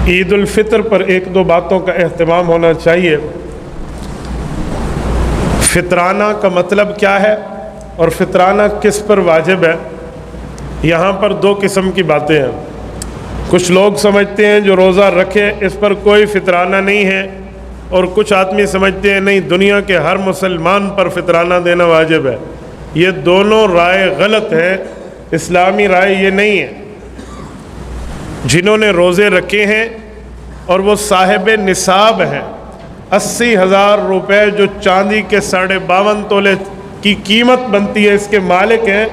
عید الفطر پر ایک دو باتوں کا اہتمام ہونا چاہیے۔ فطرانہ کا مطلب کیا ہے اور فطرانہ کس پر واجب ہے؟ یہاں پر دو قسم کی باتیں ہیں۔ کچھ لوگ سمجھتے ہیں جو روزہ رکھے اس پر کوئی فطرانہ نہیں ہے، اور کچھ آدمی سمجھتے ہیں نہیں، دنیا کے ہر مسلمان پر فطرانہ دینا واجب ہے۔ یہ دونوں رائے غلط ہیں، اسلامی رائے یہ نہیں ہے۔ جنہوں نے روزے رکھے ہیں اور وہ صاحب نصاب ہیں، 80,000 روپے جو چاندی کے 52.5 تولے کی قیمت بنتی ہے اس کے مالک ہیں،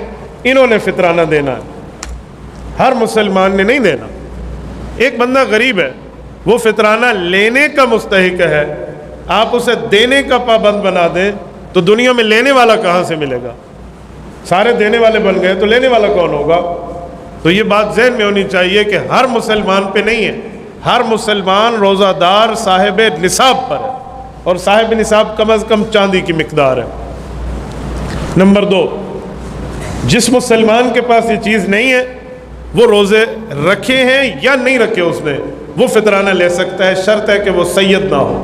انہوں نے فطرانہ دینا ہے، ہر مسلمان نے نہیں دینا۔ ایک بندہ غریب ہے، وہ فطرانہ لینے کا مستحق ہے، آپ اسے دینے کا پابند بنا دیں تو دنیا میں لینے والا کہاں سے ملے گا؟ سارے دینے والے بن گئے تو لینے والا کون ہوگا؟ تو یہ بات ذہن میں ہونی چاہیے کہ ہر مسلمان پہ نہیں ہے، ہر مسلمان روزہ دار صاحب نصاب پر ہے، اور صاحب نصاب کم از کم چاندی کی مقدار ہے۔ نمبر 2، جس مسلمان کے پاس یہ چیز نہیں ہے، وہ روزے رکھے ہیں یا نہیں رکھے اس نے، وہ فطرانہ لے سکتا ہے، شرط ہے کہ وہ سید نہ ہو۔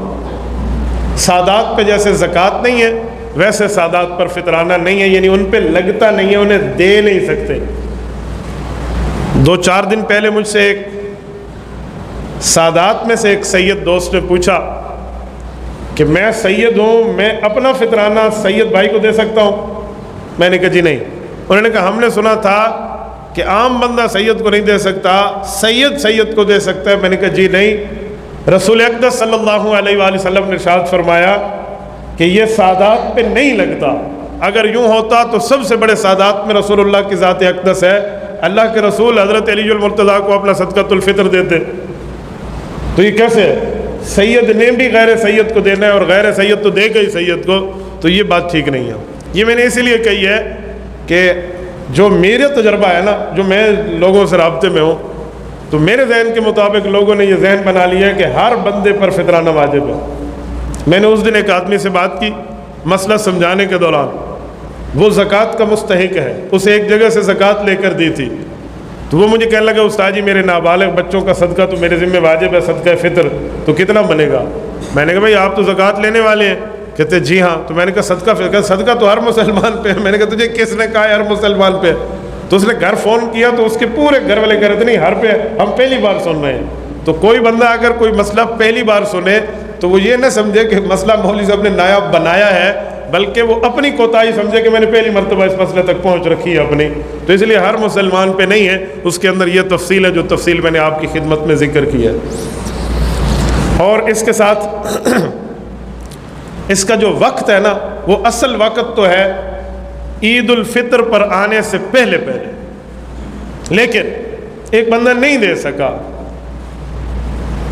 سادات پہ جیسے زکوٰۃ نہیں ہے ویسے سادات پر فطرانہ نہیں ہے، یعنی ان پہ لگتا نہیں ہے، انہیں دے نہیں سکتے۔ 2-4 دن پہلے مجھ سے ایک سادات میں سے ایک سید دوست نے پوچھا کہ میں سید ہوں، میں اپنا فطرانہ سید بھائی کو دے سکتا ہوں؟ میں نے کہا جی نہیں۔ انہوں نے کہا ہم نے سنا تھا کہ عام بندہ سید کو نہیں دے سکتا، سید کو دے سکتا ہے۔ میں نے کہا جی نہیں، رسول اقدس صلی اللہ علیہ وآلہ وسلم نے ارشاد فرمایا کہ یہ سادات پہ نہیں لگتا۔ اگر یوں ہوتا تو سب سے بڑے سادات میں رسول اللہ کی ذات اقدس ہے، اللہ کے رسول حضرت علی المرتضیٰ کو اپنا صدقۃ الفطر دیتے۔ تو یہ کیسے ہے؟ سید نے بھی غیر سید کو دینا ہے اور غیر سید تو دے گا ہی سید کو، تو یہ بات ٹھیک نہیں ہے۔ یہ میں نے اسی لیے کہی ہے کہ جو میرے تجربہ ہے نا، جو میں لوگوں سے رابطے میں ہوں، تو میرے ذہن کے مطابق لوگوں نے یہ ذہن بنا لیا ہے کہ ہر بندے پر فطرانہ واجب ہے۔ میں نے اس دن ایک آدمی سے بات کی مسئلہ سمجھانے کے دوران، وہ زکوٰۃ کا مستحق ہے، اسے ایک جگہ سے زکوٰۃ لے کر دی تھی، تو وہ مجھے کہنے لگا استاد جی میرے نابالغ بچوں کا صدقہ تو میرے ذمہ واجب ہے، صدقہ فطر، تو کتنا بنے گا؟ میں نے کہا بھائی آپ تو زکوٰۃ لینے والے ہیں۔ کہتے جی ہاں۔ تو میں نے کہا صدقہ تو ہر مسلمان پہ ہے۔ میں نے کہا تجھے کس نے کہا ہے ہر مسلمان پہ؟ تو اس نے گھر فون کیا تو اس کے پورے گھر والے کہہ رہے تھے نہیں ہر پہ ہے، ہم پہلی بار سن رہے ہیں۔ تو کوئی بندہ اگر کوئی مسئلہ پہلی بار سنے تو وہ یہ نہ سمجھے کہ مسئلہ مولوی صاحب نے نایاب بنایا ہے، بلکہ وہ اپنی کوتاہی سمجھے کہ میں نے پہلی مرتبہ اس مسئلے تک پہنچ رکھی ہے اپنی۔ تو اس لیے ہر مسلمان پہ نہیں ہے، اس کے اندر یہ تفصیل ہے جو تفصیل میں نے آپ کی خدمت میں ذکر کی ہے۔ اور اس کے ساتھ اس کا جو وقت ہے نا، وہ اصل وقت تو ہے عید الفطر پر آنے سے پہلے لیکن ایک بندہ نہیں دے سکا،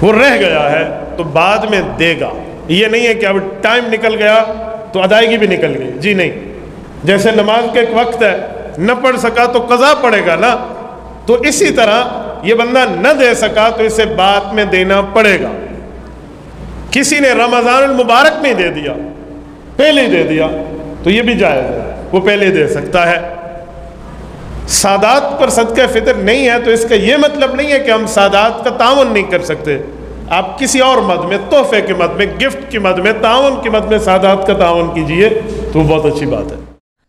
وہ رہ گیا ہے تو بعد میں دے گا۔ یہ نہیں ہے کہ اب ٹائم نکل گیا تو ادائیگی بھی نکل گئی، جی نہیں۔ جیسے نماز کا ایک وقت ہے، نہ پڑھ سکا تو قضا پڑے گا نا، تو اسی طرح یہ بندہ نہ دے سکا تو اسے بعد میں دینا پڑے گا۔ کسی نے رمضان المبارک میں دے دیا، پہلے ہی دے دیا، تو یہ بھی جائز ہے، وہ پہلے دے سکتا ہے۔ سادات پر صدقہ فطر نہیں ہے تو اس کا یہ مطلب نہیں ہے کہ ہم سادات کا تعاون نہیں کر سکتے۔ آپ کسی اور مد میں، تحفے کے مد میں، گفٹ کی مد میں، تعاون کی مد میں سادات کا تعاون کیجئے تو بہت اچھی بات ہے۔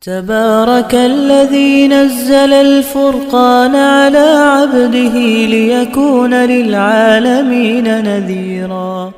تبارك الذي نزل الفرقان على عبده ليكون للعالمين نذيرا